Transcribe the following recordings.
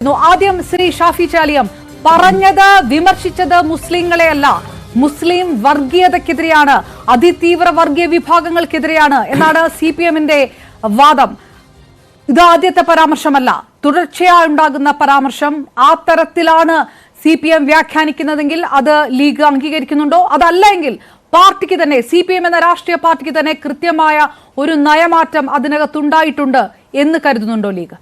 ആദ്യം ശ്രീ ഷാഫി ചാലിയം പറഞ്ഞത് വിമർശിച്ചത് മുസ്ലിങ്ങളെയല്ല, മുസ്ലിം വർഗീയതയ്ക്കെതിരെയാണ്, അതിതീവ്ര വർഗീയ വിഭാഗങ്ങൾക്കെതിരെയാണ് എന്നാണ് CPM-ന്റെ വാദം. ഇത് ആദ്യത്തെ പരാമർശമല്ല, തുടർച്ചയായി ഉണ്ടാകുന്ന പരാമർശം. ആ തരത്തിലാണ് CPM വ്യാഖ്യാനിക്കുന്നതെങ്കിൽ അത് ലീഗ് അംഗീകരിക്കുന്നുണ്ടോ? അതല്ല എങ്കിൽ പാർട്ടിക്ക് തന്നെ, CPM എന്ന രാഷ്ട്രീയ പാർട്ടിക്ക് തന്നെ കൃത്യമായ ഒരു നയമാറ്റം അതിനകത്തുണ്ടായിട്ടുണ്ട് എന്ന് കരുതുന്നുണ്ടോ ലീഗ്?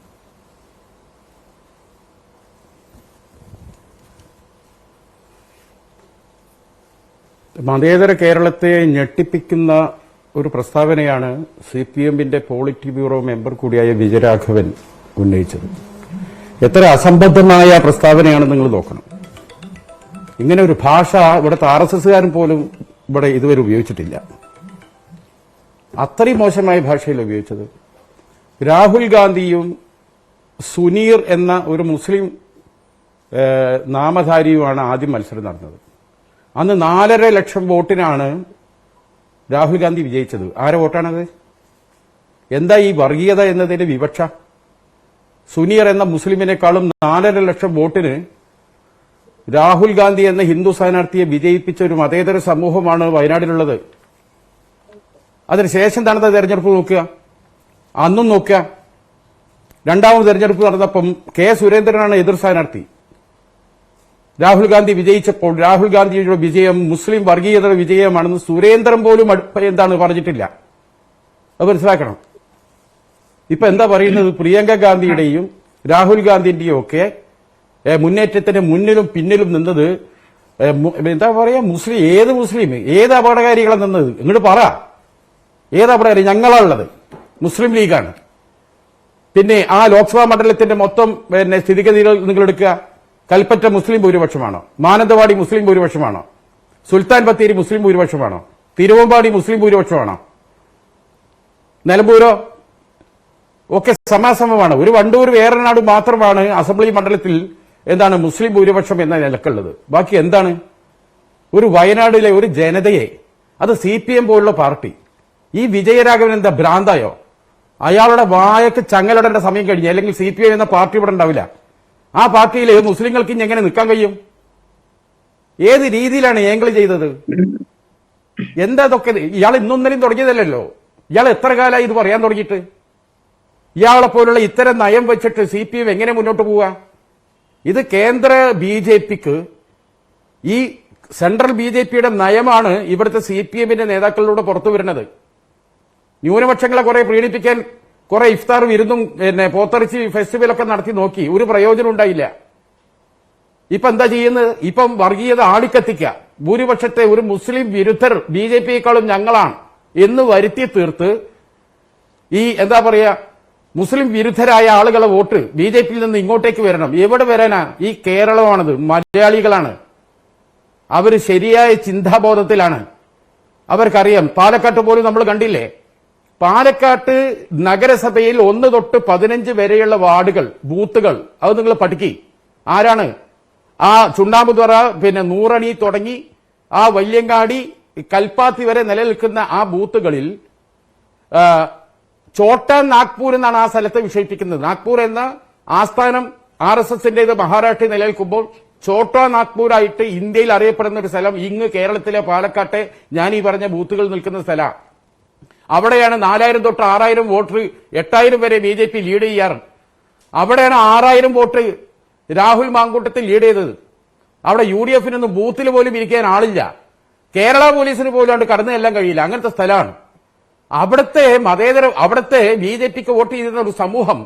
മതേതര കേരളത്തെ ഞെട്ടിപ്പിക്കുന്ന ഒരു പ്രസ്താവനയാണ് CPM-ന്റെ പോളിറ്റ് ബ്യൂറോ മെമ്പർ കൂടിയായ വിജയരാഘവൻ ഉന്നയിച്ചത്. എത്ര അസംബദ്ധമായ പ്രസ്താവനയാണ് നിങ്ങൾ നോക്കണം. ഇങ്ങനെ ഒരു ഭാഷ ഇവിടുത്തെ RSSകാരൻ പോലും ഇവിടെ ഇതുവരെ ഉപയോഗിച്ചിട്ടില്ല. അത്രയും മോശമായ ഭാഷയിൽ ഉപയോഗിച്ചത്. രാഹുൽ ഗാന്ധിയും സുനീർ എന്ന ഒരു മുസ്ലിം നാമധാരിയുമാണ് ആദ്യം മത്സരം നടന്നത്. അന്ന് 4.5 ലക്ഷം വോട്ടിനാണ് രാഹുൽ ഗാന്ധി വിജയിച്ചത്. ആരെ വോട്ടാണത്? എന്താ ഈ വർഗീയത എന്നതിന്റെ വിവക്ഷ? സുനീർ എന്ന മുസ്ലിമിനേക്കാളും 4.5 ലക്ഷം വോട്ടിന് രാഹുൽ ഗാന്ധി എന്ന ഹിന്ദു സ്ഥാനാർത്ഥിയെ വിജയിപ്പിച്ച ഒരു മതേതര സമൂഹമാണ് വയനാട്ടിലുള്ളത്. അതിനുശേഷം നടന്ന തെരഞ്ഞെടുപ്പ് നോക്കുക, അന്നും നോക്കുക. രണ്ടാമത് തെരഞ്ഞെടുപ്പ് നടന്നപ്പം കെ സുരേന്ദ്രനാണ് എതിർ സ്ഥാനാർത്ഥി. രാഹുൽ ഗാന്ധി വിജയിച്ചപ്പോൾ രാഹുൽ ഗാന്ധിയുടെ വിജയം മുസ്ലിം വർഗീയതയുടെ വിജയമാണെന്ന് സുരേന്ദ്രൻ പോലും എന്താണ് പറഞ്ഞിട്ടില്ല. അത് മനസ്സിലാക്കണം. ഇപ്പൊ എന്താ പറയുന്നത്? പ്രിയങ്ക ഗാന്ധിയുടെയും രാഹുൽ ഗാന്ധിന്റെയും ഒക്കെ മുന്നേറ്റത്തിന് മുന്നിലും പിന്നിലും നിന്നത് എന്താ പറയാ, മുസ്ലിം ഏത് അപകടകാരികളാണ് നിന്നത്? ഇങ്ങോട്ട് പറ, ഏത് അപകടകാരി? ഞങ്ങളാണുള്ളത്, മുസ്ലിം ലീഗാണ്. പിന്നെ ആ ലോക്സഭാ മണ്ഡലത്തിന്റെ മൊത്തം സ്ഥിതിഗതികൾ നിങ്ങൾ എടുക്കുക. കൽപ്പറ്റ മുസ്ലിം ഭൂരിപക്ഷമാണോ? മാനന്തവാടി മുസ്ലിം ഭൂരിപക്ഷമാണോ? സുൽത്താൻ ബത്തേരി മുസ്ലിം ഭൂരിപക്ഷമാണോ? തിരുവമ്പാടി മുസ്ലിം ഭൂരിപക്ഷമാണോ? നിലമ്പൂരോ? ഒക്കെ സമാസമമാണ്. ഒരു വണ്ടൂർ വേറനാട് മാത്രമാണ് അസംബ്ലി മണ്ഡലത്തിൽ എന്താണ് മുസ്ലിം ഭൂരിപക്ഷം എന്ന നിലക്കുള്ളത്. ബാക്കി എന്താണ്? ഒരു വയനാടിലെ ഒരു ജനതയെ, അത് CPM പോലുള്ള പാർട്ടി, ഈ വിജയരാഘവൻ എന്താ ഭ്രാന്തായോ? അയാളുടെ വായക്ക് ചങ്ങലിടേണ്ട സമയം കഴിഞ്ഞു. അല്ലെങ്കിൽ CPM എന്ന പാർട്ടി ഇവിടെ ഉണ്ടാവില്ല. ആ പാർട്ടിയിൽ മുസ്ലിങ്ങൾക്ക് ഇനി എങ്ങനെ നിൽക്കാൻ കഴിയും? ഏത് രീതിയിലാണ് ഏങ്കിൾ ചെയ്തത്? എന്താ ഇതൊക്കെ? ഇയാൾ ഇന്നൊന്നിനും തുടങ്ങിയതല്ലോ. ഇയാൾ എത്ര കാലമായി ഇത് പറയാൻ തുടങ്ങിയിട്ട്? ഇയാളെ പോലുള്ള ഇത്തരം നയം വെച്ചിട്ട് CPM എങ്ങനെ മുന്നോട്ട് പോവുക? ഇത് കേന്ദ്ര BJPക്ക്, ഈ സെൻട്രൽ BJPയുടെ നയമാണ് ഇവിടുത്തെ CPM-ന്റെ നേതാക്കളിലൂടെ പുറത്തു വരുന്നത്. ന്യൂനപക്ഷങ്ങളെ കുറെ പ്രീണിപ്പിക്കാൻ കുറെ ഇഫ്താർ വിരുന്നും പോത്തിറച്ചി ഫെസ്റ്റിവലൊക്കെ നടത്തി നോക്കി, ഒരു പ്രയോജനം ഉണ്ടായില്ല. ഇപ്പൊ എന്താ ചെയ്യുന്നത്? ഇപ്പം വർഗീയത ആളിക്കത്തിക്കുക. ഭൂരിപക്ഷത്തെ ഒരു മുസ്ലിം വിരുദ്ധർ BJPയെക്കാളും ഞങ്ങളാണ് എന്ന് വരുത്തി തീർത്ത് ഈ എന്താ പറയാ, മുസ്ലിം വിരുദ്ധരായ ആളുകളെ വോട്ട് BJPയിൽ നിന്ന് ഇങ്ങോട്ടേക്ക് വരണം. എവിടെ വരാനാ? ഈ കേരളമാണത്, മലയാളികളാണ്. അവര് ശരിയായ ചിന്താബോധത്തിലാണ്. അവർക്കറിയാം. പാലക്കാട്ട് പോലും നമ്മൾ കണ്ടില്ലേ, പാലക്കാട്ട് നഗരസഭയിൽ 1 തൊട്ട് 15 വരെയുള്ള വാർഡുകൾ, ബൂത്തുകൾ, അത് നിങ്ങൾ പഠിക്കി. ആരാണ്? ആ ചുണ്ണാമ്പുതുറ, പിന്നെ നൂറണി തുടങ്ങി ആ വല്യങ്ങാടി, കൽപ്പാത്തി വരെ നിലനിൽക്കുന്ന ആ ബൂത്തുകളിൽ ചോട്ടാ നാഗ്പൂർ എന്നാണ് ആ സ്ഥലത്തെ വിശേഷിപ്പിക്കുന്നത്. നാഗ്പൂർ എന്ന ആസ്ഥാനം RSSന്റേത് മഹാരാഷ്ട്രയിൽ നിലനിൽക്കുമ്പോൾ ചോട്ടാ നാഗ്പൂരായിട്ട് ഇന്ത്യയിൽ അറിയപ്പെടുന്ന ഒരു സ്ഥലം ഇങ്ങ് കേരളത്തിലെ പാലക്കാട്ടെ ഞാൻ ഈ പറഞ്ഞ ബൂത്തുകൾ നിൽക്കുന്ന സ്ഥലം. അവിടെയാണ് 4000 തൊട്ട് 6000 വോട്ട്, 8000 വരെ BJP ലീഡ് ചെയ്യാറ്. അവിടെയാണ് 6000 വോട്ട് രാഹുൽ മാങ്കൂട്ടത്തിൽ ലീഡ് ചെയ്തത്. അവിടെ UDF-നൊന്നും ബൂത്തിൽ പോലും ഇരിക്കാൻ ആളില്ല. കേരള പോലീസിന് പോലും അവിടെ കടന്നു ചെല്ലാൻ കഴിയില്ല. അങ്ങനത്തെ സ്ഥലമാണ്. അവിടുത്തെ BJPക്ക് വോട്ട് ചെയ്തിരുന്ന ഒരു സമൂഹം,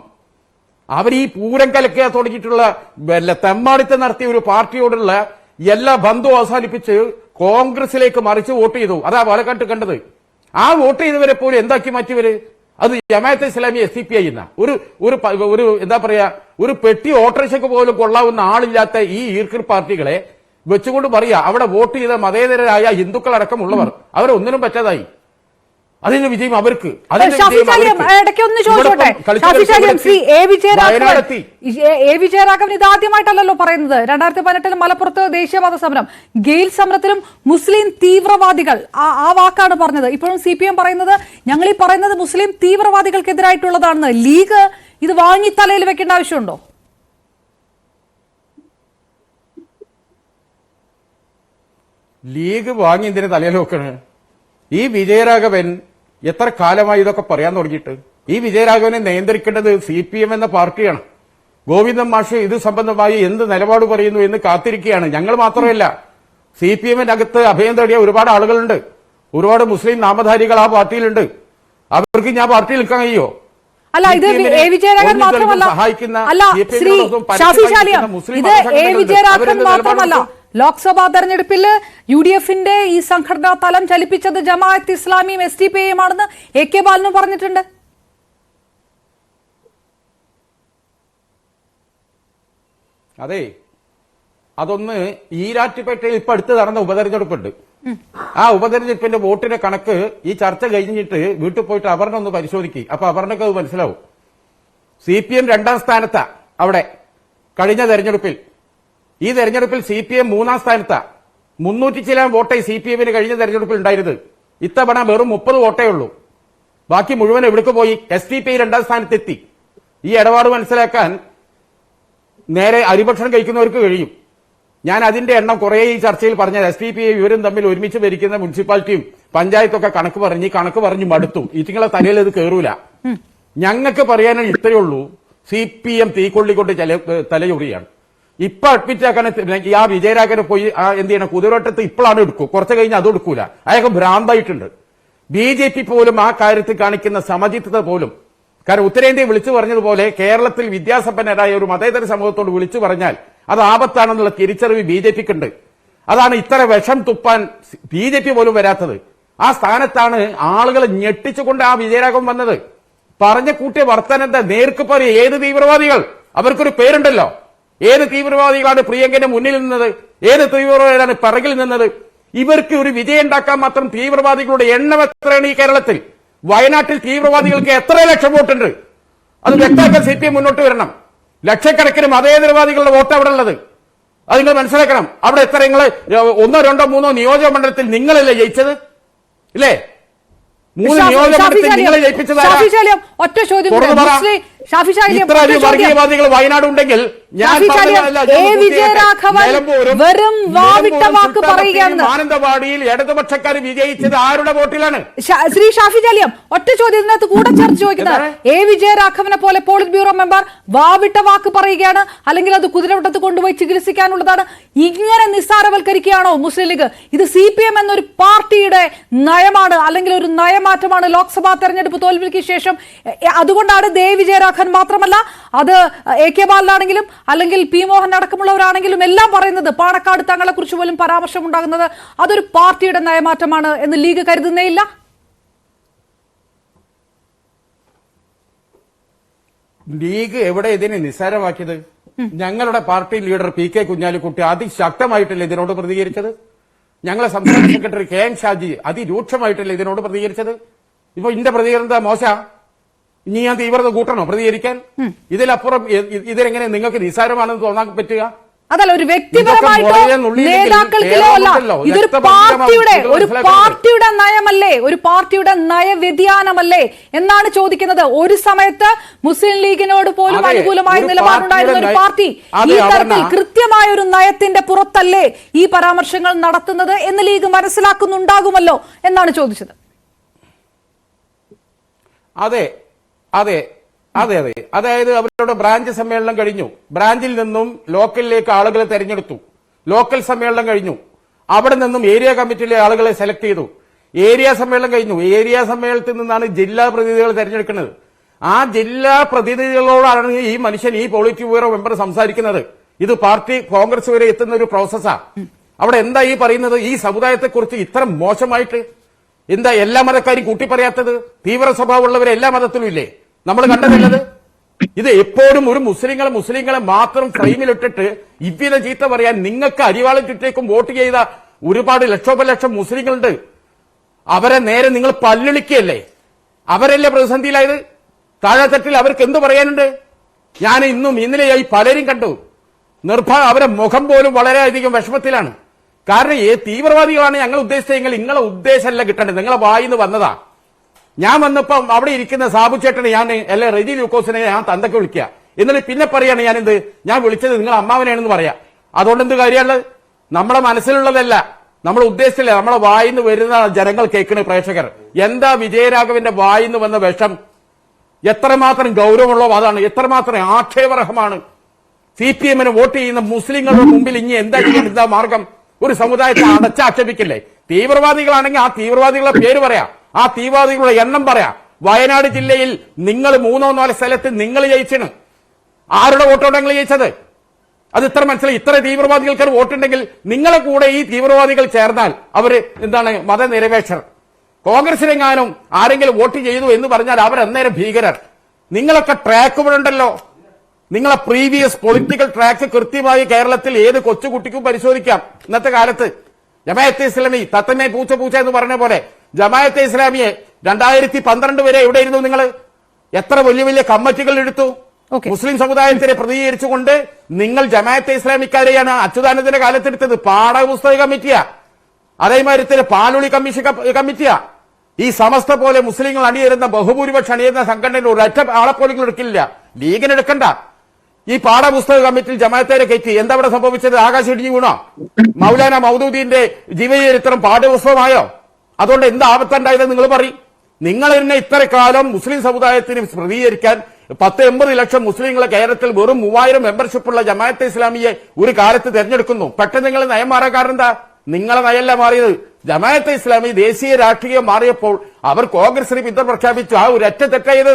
അവർ ഈ പൂരം കലക്കാൻ തുടങ്ങിയിട്ടുള്ള തെമ്മാടിത്തം നടത്തിയ ഒരു പാർട്ടിയോടുള്ള എല്ലാ ബന്ധവും അവസാനിപ്പിച്ച് കോൺഗ്രസിലേക്ക് മറിച്ച് വോട്ട് ചെയ്തു. അതാ പാലക്കാട്ട് കണ്ടത്. ആ വോട്ട് ചെയ്തവരെ പോലും എന്താക്കി മാറ്റിവര്? അത് ജമാഅത്തെ ഇസ്ലാമി SDPI എന്ന ഒരു എന്താ പറയാ, ഒരു പെട്ടി ഓട്ടോറിക്ഷയ്ക്ക് പോലും കൊള്ളാവുന്ന ആളില്ലാത്ത ഈ ഈർക്കിർ പാർട്ടികളെ വെച്ചുകൊണ്ട് പറയാ അവിടെ വോട്ട് ചെയ്ത മതേതരരായ ഹിന്ദുക്കളടക്കമുള്ളവർ അവരൊന്നിനും പറ്റാതായി. അതിന്റെ വിജയം അവർക്ക്. വിജയരാഘവൻ ഇതാദ്യമായിട്ടല്ലോ പറയുന്നത്. 2018 മലപ്പുറത്ത് ദേശീയപാത സമരം, ഗെയിൽ സമരത്തിലും മുസ്ലിം തീവ്രവാദികൾ ആ വാക്കാണ് പറഞ്ഞത്. ഇപ്പോഴും CPM പറയുന്നത് ഞങ്ങൾ ഈ പറയുന്നത് മുസ്ലിം തീവ്രവാദികൾക്കെതിരായിട്ടുള്ളതാണെന്ന്. ലീഗ് ഇത് വാങ്ങി തലയിൽ വെക്കേണ്ട ആവശ്യമുണ്ടോ? ലീഗ് വാങ്ങി എന്തിനു തലയിൽ വെക്കണ്? ഈ വിജയരാഘവൻ എത്ര കാലമായി ഇതൊക്കെ പറയാൻ തുടങ്ങിയിട്ട്? ഈ വിജയരാഘവനെ നിയന്ത്രിക്കേണ്ടത് CPM എന്ന പാർട്ടിയാണ്. ഗോവിന്ദൻ മാഷ് ഇത് സംബന്ധമായി എന്ത് നിലപാട് പറയുന്നു എന്ന് കാത്തിരിക്കുകയാണ്. ഞങ്ങൾ മാത്രമല്ല, CPM-നകത്ത് അഭയം തേടിയ ഒരുപാട് ആളുകളുണ്ട്. ഒരുപാട് മുസ്ലിം നാമധാരികൾ ആ പാർട്ടിയിലുണ്ട്. അവർക്ക് ഞാൻ പാർട്ടിയിൽ നിൽക്കാൻ കഴിയോ? അല്ല, ഇത് എ വിജയരാഘവൻ മാത്രമല്ല. അല്ല, ശ്രീ ഷാഫി ചാലിയം, ഇത് എ വിജയരാഘവൻ മാത്രമല്ല. ലോക്സഭാ തെരഞ്ഞെടുപ്പിൽ UDF-ന്റെ ഈ സംഘടനാ തലം ചലിപ്പിച്ചത് ജമാഅത്ത് ഇസ്ലാമിയും SDPI ആണെന്ന് AK ബാലനും പറഞ്ഞിട്ടുണ്ട്. അതെ, അതൊന്ന് ഈരാറ്റുപേട്ടയിൽ ഇപ്പൊ അടുത്ത് നടന്ന ഉപതെരഞ്ഞെടുപ്പുണ്ട്. ആ ഉപതെരഞ്ഞെടുപ്പിന്റെ വോട്ടിന്റെ കണക്ക് ഈ ചർച്ച കഴിഞ്ഞിട്ട് വീട്ടിൽ പോയിട്ട് അപർണ ഒന്ന് പരിശോധിക്കും. അപ്പൊ അപർണക്ക് അത് മനസ്സിലാവും. CPM 2ാം സ്ഥാനത്താ അവിടെ കഴിഞ്ഞ തെരഞ്ഞെടുപ്പിൽ. ഈ തെരഞ്ഞെടുപ്പിൽ CPM 3ാം സ്ഥാനത്താ. 300 ചില വോട്ടേ CPM-ന് കഴിഞ്ഞ തെരഞ്ഞെടുപ്പിൽ ഉണ്ടായിരുന്നത്. ഇത്തവണ വെറും 30 വോട്ടേ ഉള്ളൂ. ബാക്കി മുഴുവൻ എവിടേക്ക് പോയി? SDPI 2ാം സ്ഥാനത്തെത്തി. ഈ ഇടപാട് മനസ്സിലാക്കാൻ നേരെ അരിഭക്ഷണം കഴിക്കുന്നവർക്ക് കഴിയും. ഞാൻ അതിന്റെ എണ്ണം കുറെ ഈ ചർച്ചയിൽ പറഞ്ഞത്. SDPI ഇവരും തമ്മിൽ ഒരുമിച്ച് ഭരിക്കുന്ന മുനിസിപ്പാലിറ്റിയും പഞ്ചായത്തൊക്കെ കണക്ക് പറഞ്ഞ് മടുത്തു. ഇതിങ്ങളെ തലയിൽ ഇത് കയറൂല. ഞങ്ങൾക്ക് പറയാനും ഇത്രയേ ഉള്ളൂ. CPM തീക്കൊള്ളിക്കൊണ്ട് തലയൊറിയാണ്. ഇപ്പൊ അഡ്മിറ്റ് ആക്കാൻ ആ വിജയരാഘവനെ പോയി എന്ത് ചെയ്യണം? കുതിരോട്ടത്ത് ഇപ്പോഴാണ് എടുക്കൂ, കുറച്ച് കഴിഞ്ഞ് അത് എടുക്കൂല. അയാൾക്ക് ഭ്രാന്തായിട്ടുണ്ട്. BJP പോലും ആ കാര്യത്തിൽ കാണിക്കുന്ന സമചിത്തത പോലും. കാരണം ഉത്തരേന്ത്യ വിളിച്ചു പറഞ്ഞതുപോലെ കേരളത്തിൽ വിദ്യാസമ്പന്നരായ ഒരു മതേതര സമൂഹത്തോട് വിളിച്ചു പറഞ്ഞാൽ അത് ആപത്താണെന്നുള്ള തിരിച്ചറിവ് BJPക്കുണ്ട്. അതാണ് ഇത്ര വിഷം തുപ്പാൻ BJP പോലും വരാത്തത്. ആ സ്ഥാനത്താണ് ആളുകളെ ഞെട്ടിച്ചുകൊണ്ട് ആ വിജയരാഘവൻ വന്നത്. പറഞ്ഞ കൂട്ടിയ വർത്തനത്തെ നേർക്ക് പറയും. ഏത് തീവ്രവാദികൾ? അവർക്കൊരു പേരുണ്ടല്ലോ. ഏത് തീവ്രവാദികളാണ് പ്രിയങ്കന്റെ മുന്നിൽ നിന്നത്? ഏത് തീവ്രവാദികളാണ് പിറകിൽ നിന്നത്? ഇവർക്ക് ഒരു വിജയം ഉണ്ടാക്കാൻ മാത്രം തീവ്രവാദികളുടെ എണ്ണം എത്രയാണ് ഈ കേരളത്തിൽ? വയനാട്ടിൽ തീവ്രവാദികൾക്ക് എത്ര ലക്ഷം വോട്ടുണ്ട്? അത് വ്യക്തമാക്കാൻ CPM മുന്നോട്ട് വരണം. ലക്ഷക്കണക്കിന് മതേതരവാദികളുടെ വോട്ട് അവിടെ ഉള്ളത്. അത് നിങ്ങൾ മനസ്സിലാക്കണം. അവിടെ എത്ര നിങ്ങൾ 1, 2, 3 നിയോജക മണ്ഡലത്തിൽ നിങ്ങളല്ലേ ജയിച്ചത്? ഇല്ലേ? 3 നിയോജക മണ്ഡലത്തിൽ നിങ്ങളെ ജയിപ്പിച്ചതാരാ? ഒറ്റ ചോദ്യം. വർഗീയവാദികൾ വയനാട് ഉണ്ടെങ്കിൽ വെറും വാവിട്ട വാക്ക് പറയുകയാണ്. മാനന്തവാടിയിൽ ഇടതുപക്ഷക്കാർ വിജയിച്ചത് ആരുടെ വോട്ടിലാണ്? ശ്രീ ഷാഫി ചാലിയം, ഒറ്റ ചോദ്യം ഇതിനകത്ത് കൂടെ ചേർത്ത് ചോദിക്കുന്നത്, എ വിജയരാഘവനെ പോലെ പോളിറ്റ് ബ്യൂറോ മെമ്പർ വാവിട്ട വാക്ക് പറയുകയാണ്, അല്ലെങ്കിൽ അത് കുതിരവട്ടത്ത് കൊണ്ടുപോയി ചികിത്സിക്കാനുള്ളതാണ്. ഇങ്ങനെ നിസ്സാരവൽക്കരിക്കുകയാണോ മുസ്ലിം ലീഗ്? ഇത് CPM എന്നൊരു പാർട്ടിയുടെ നയമാണ്, അല്ലെങ്കിൽ ഒരു നയമാറ്റമാണ് ലോക്സഭാ തെരഞ്ഞെടുപ്പ് തോൽവിക്ക് ശേഷം. അതുകൊണ്ടാണ് ദേ വിജയരാഘവൻ മാത്രമല്ല, അത് AK ബാലനാണെങ്കിലും അല്ലെങ്കിൽ P മോഹൻ അടക്കമുള്ളവരാണെങ്കിലും എല്ലാം പറയുന്നത്, പാണക്കാട് തങ്ങളെ കുറിച്ച് പോലും പരാമർശം ഉണ്ടാകുന്നത് അതൊരു പാർട്ടിയുടെ നയമാറ്റമാണ് എന്ന് ലീഗ് കരുതുന്നേയില്ല. ലീഗ് എവിടെ ഇതിനെ നിസ്സാരമാക്കിയത്? ഞങ്ങളുടെ പാർട്ടി ലീഡർ PK കുഞ്ഞാലിക്കുട്ടി അതിശക്തമായിട്ടല്ലേ ഇതിനോട് പ്രതികരിച്ചത്? ഞങ്ങളെ സംസ്ഥാന സെക്രട്ടറി KM ഷാജി അതിരൂക്ഷമായിട്ടല്ലേ ഇതിനോട് പ്രതികരിച്ചത്? ഇപ്പൊ ഇതിന്റെ പ്രതികരണം മോശ. ഇനി ഞാൻ തീവ്രത കൂട്ടണോ പ്രതികരിക്കാൻ? ഇതിലപ്പുറം ഇതിലെങ്ങനെ നിങ്ങൾക്ക് നിസ്സാരമാണെന്ന് തോന്നാൻ പറ്റുക? അതല്ല, ഒരു വ്യക്തിപരമായിട്ടോ നേതാക്കൾക്കോ അല്ല, ഇതൊരു പാർട്ടിയുടെ നയമല്ലേ, ഒരു പാർട്ടിയുടെ നയവ്യതിയാനമല്ലേ എന്നാണ് ചോദിക്കുന്നത്. ഒരു സമയത്ത് മുസ്ലിം ലീഗിനോട് പോലും അനുകൂലമായ നിലപാടുണ്ടായിരുന്ന ഒരു പാർട്ടി ഈ തരത്തിൽ കൃത്യമായ ഒരു നയത്തിന്റെ പുറത്തല്ലേ ഈ പരാമർശങ്ങൾ നടത്തുന്നത് എന്ന് ലീഗ് മനസ്സിലാക്കുന്നുണ്ടാകുമല്ലോ എന്നാണ് ചോദിച്ചത്. അതെ അതെ അതെ അതെ അതായത് അവരുടെ ബ്രാഞ്ച് സമ്മേളനം കഴിഞ്ഞു. ബ്രാഞ്ചിൽ നിന്നും ലോക്കലിലേക്ക് ആളുകളെ തെരഞ്ഞെടുത്തു. ലോക്കൽ സമ്മേളനം കഴിഞ്ഞു. അവിടെ നിന്നും ഏരിയ കമ്മിറ്റിയിലെ ആളുകളെ സെലക്ട് ചെയ്തു. ഏരിയ സമ്മേളനം കഴിഞ്ഞു. ഏരിയ സമ്മേളനത്തിൽ നിന്നാണ് ജില്ലാ പ്രതിനിധികൾ തെരഞ്ഞെടുക്കുന്നത്. ആ ജില്ലാ പ്രതിനിധികളോടാണ് ഈ മനുഷ്യൻ, ഈ പോളിറ്റ് ബ്യൂറോ മെമ്പർ സംസാരിക്കുന്നത്. ഇത് പാർട്ടി കോൺഗ്രസ് വരെ എത്തുന്ന ഒരു പ്രോസസ്സാ. അവിടെ എന്താ ഈ പറയുന്നത്? ഈ സമുദായത്തെക്കുറിച്ച് ഇത്ര മോശമായിട്ട് എന്താ എല്ലാ മതക്കാരും കൂട്ടിപ്പറയാത്തത്? തീവ്ര സ്വഭാവമുള്ളവരെ എല്ലാ മതത്തിലും ഇല്ലേ? നമ്മൾ കണ്ടതല്ലത്. ഇത് എപ്പോഴും ഒരു മുസ്ലിങ്ങളെ മാത്രം ഫ്രെയിമിലിട്ടിട്ട് ഇவ்வித ചീത്ത പറയാൻ നിങ്ങൾക്ക് അരിവാളും ചുറ്റേക്കും വോട്ട് ചെയ്ത ഒരുപാട് ലക്ഷോപലക്ഷം മുസ്ലിങ്ങളുണ്ട്. അവരെ നേരെ നിങ്ങൾ പല്ലിളിക്കുകയല്ലേ? അവരല്ലേ പ്രതിസന്ധിയിലായത്? താഴെത്തട്ടിൽ അവർക്ക് എന്ത് പറയാനുണ്ട്? ഞാൻ ഇന്നലെയായി പലരും കണ്ടു. അവരെ മുഖം പോലും വളരെയധികം വിഷമത്തിലാണ്. കാരണം തീവ്രവാദികളാണ് ഞങ്ങൾ ഉദ്ദേശിച്ചെങ്കിൽ നിങ്ങളെ ഉദ്ദേശമല്ല കിട്ടേണ്ടത്. നിങ്ങളെ വായിന്ന് വന്നതാ. ഞാൻ വന്നപ്പം അവിടെ ഇരിക്കുന്ന സാബു ചേട്ടനെ അല്ലെ റെജി ലൂക്കോസിനെ ഞാൻ തന്തയ്ക്ക് വിളിക്കുക. എന്നിട്ട് പിന്നെ പറയാണ് ഞാൻ വിളിച്ചത് നിങ്ങൾ അമ്മാവനെയാണെന്ന് പറയാം. അതുകൊണ്ട് എന്ത് കാര്യമുള്ളത്? നമ്മുടെ മനസ്സിലുള്ളതല്ല, നമ്മൾ ഉദ്ദേശിച്ചില്ല. നമ്മളെ വായിന്ന് വരുന്ന ജനങ്ങൾ കേൾക്കുന്ന പ്രേക്ഷകർ എന്താ വിജയരാഘവന്റെ വായിന്ന് വന്ന വിഷം എത്രമാത്രം ഗൗരവമുള്ളോ അതാണ്, എത്രമാത്രം ആക്ഷേപർഹമാണ്. CPM-ന് വോട്ട് ചെയ്യുന്ന മുസ്ലിങ്ങളുടെ മുമ്പിൽ ഇനി എന്താ മാർഗം? ഒരു സമുദായത്തെ അടച്ചാക്ഷേപിക്കില്ലേ? തീവ്രവാദികളാണെങ്കിൽ ആ തീവ്രവാദികളുടെ പേര് പറയാം, ആ തീവ്രവാദികളുടെ എണ്ണം പറയാം. വയനാട് ജില്ലയിൽ നിങ്ങൾ 3-4 സ്ഥലത്ത് നിങ്ങൾ ജയിച്ചാണ്. ആരുടെ വോട്ടോടെ നിങ്ങൾ ജയിച്ചത്? അത് ഇത്ര മനസ്സിലായി. ഇത്ര തീവ്രവാദികൾക്ക് വോട്ടുണ്ടെങ്കിൽ നിങ്ങളെ കൂടെ ഈ തീവ്രവാദികൾ ചേർന്നാൽ അവര് എന്താണ് മതനിരപേക്ഷർ. കോൺഗ്രസിനെങ്ങാനും ആരെങ്കിലും വോട്ട് ചെയ്തു എന്ന് പറഞ്ഞാൽ അവർ അന്നേരം ഭീകരർ. നിങ്ങളൊക്കെ ട്രാക്ക് ഇവിടെ ഉണ്ടല്ലോ. നിങ്ങളെ പ്രീവിയസ് പൊളിറ്റിക്കൽ ട്രാക്ക് കൃത്യമായി കേരളത്തിൽ ഏത് കൊച്ചുകുട്ടിക്കും പരിശോധിക്കാം. ഇന്നത്തെ കാലത്ത് ജമാഅത്തെ ഇസ്ലാമി തത്തമ്മയെ പൂച്ച എന്ന് പറഞ്ഞ പോലെ ജമാഅത്തെ ഇസ്ലാമിയെ 2012 വരെ എവിടെയിരുന്നു നിങ്ങൾ? എത്ര വലിയ വലിയ കമ്മിറ്റികൾ എടുത്തു? മുസ്ലിം സമുദായത്തിനെ പ്രതികരിച്ചുകൊണ്ട് നിങ്ങൾ ജമാഅത്തെ ഇസ്ലാമിക്കാരെയാണ് അച്യുതാനന്ദന്റെ കാലത്തെടുത്തത്. പാഠപുസ്തക കമ്മിറ്റിയാ, അതേമാതിരി തന്നെ പാലുളി കമ്മിറ്റിയാ. ഈ സമസ്ത പോലെ മുസ്ലിങ്ങൾ അണിയേരുന്ന ബഹുഭൂരിപക്ഷം അണിയേരുന്ന സംഘടനയിൽ ഒരൊറ്റ ആളെപ്പോലും എടുക്കില്ല. ലീഗിന് എടുക്കണ്ട. ഈ പാഠപുസ്തക കമ്മിറ്റിയിൽ ജമാഅത്തേരെ കയറ്റി. എന്താ ഇവിടെ സംഭവിച്ചത്? ആകാശം ഇടിഞ്ഞു വീണോ? മൗലാന മൗദൂദിന്റെ ജീവചരിത്രം പാഠ്യപുസ്തകമായോ? അതുകൊണ്ട് എന്ത് ആപത്തുണ്ടായത് നിങ്ങൾ പറയും. നിങ്ങൾ തന്നെ ഇത്ര കാലം മുസ്ലിം സമുദായത്തിന് പ്രതികരിക്കാൻ 10-80 ലക്ഷം മുസ്ലിങ്ങളെ കേരളത്തിൽ വെറും 3000 മെമ്പർഷിപ്പുള്ള ജമാഅത്തെ ഇസ്ലാമിയെ ഒരു കാലത്ത് തെരഞ്ഞെടുക്കുന്നു. പെട്ടെന്ന് നിങ്ങൾ നയം മാറാൻ കാരണം എന്താ? നിങ്ങളെ നയല്ല മാറിയത്. ജമാഅത്തെ ഇസ്ലാമി ദേശീയ രാഷ്ട്രീയം മാറിയപ്പോൾ അവർ കോൺഗ്രസിന് പിന്തുണ പ്രഖ്യാപിച്ചു. ആ ഒരൊറ്റ തെറ്റായത്.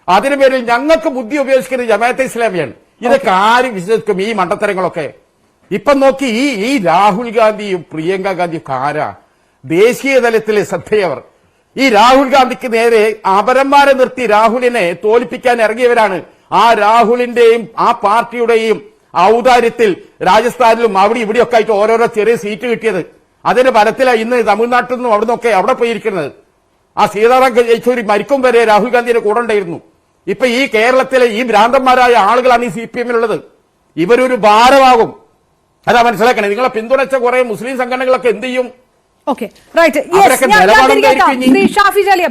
അതിനു പേരിൽ ഞങ്ങൾക്ക് ബുദ്ധി ഉപയോഗിക്കുന്നത് ജമാഅത്തെ ഇസ്ലാമിയാണ്. ഇതൊക്കെ ആര് വിശ്വസിക്കും ഈ മണ്ടത്തരങ്ങളൊക്കെ? ഇപ്പം നോക്കി ഈ രാഹുൽ ഗാന്ധിയും പ്രിയങ്ക ഗാന്ധിയും ആരാ ദേശീയ തലത്തിലെ ശ്രദ്ധയവർ? ഈ രാഹുൽ ഗാന്ധിക്ക് നേരെ അപരന്മാരെ നിർത്തി രാഹുലിനെ തോൽപ്പിക്കാൻ ഇറങ്ങിയവരാണ്. ആ രാഹുലിന്റെയും ആ പാർട്ടിയുടെയും ഔദാര്യത്തിൽ രാജസ്ഥാനിലും അവിടെ ഇവിടെയൊക്കെ ആയിട്ട് ഓരോരോ ചെറിയ സീറ്റ് കിട്ടിയത്. അതിന്റെ ഫലത്തിലാണ് ഇന്ന് തമിഴ്നാട്ടിൽ നിന്നും അവിടെ നിന്നൊക്കെ അവിടെ പോയിരിക്കുന്നത്. ആ സീതാറാം യെച്ചൂരി മരിക്കും വരെ രാഹുൽ ഗാന്ധിയുടെ കൂടെ ഉണ്ടായിരുന്നു. ഇപ്പൊ ഈ കേരളത്തിലെ ഈ ഭ്രാന്തന്മാരായ ആളുകളാണ് ഈ CPM-ലുള്ളത്. ഇവരൊരു ഭാരമാകും. അതാ മനസ്സിലാക്കണേ. നിങ്ങളെ പിന്തുണച്ച കുറെ മുസ്ലിം സംഘടനകളൊക്കെ എന്ത് ചെയ്യും? Okay, right. യെസ്, ഞാൻ തിരികെ എത്താം. ശ്രീ ഷാഫി ചാലിയ.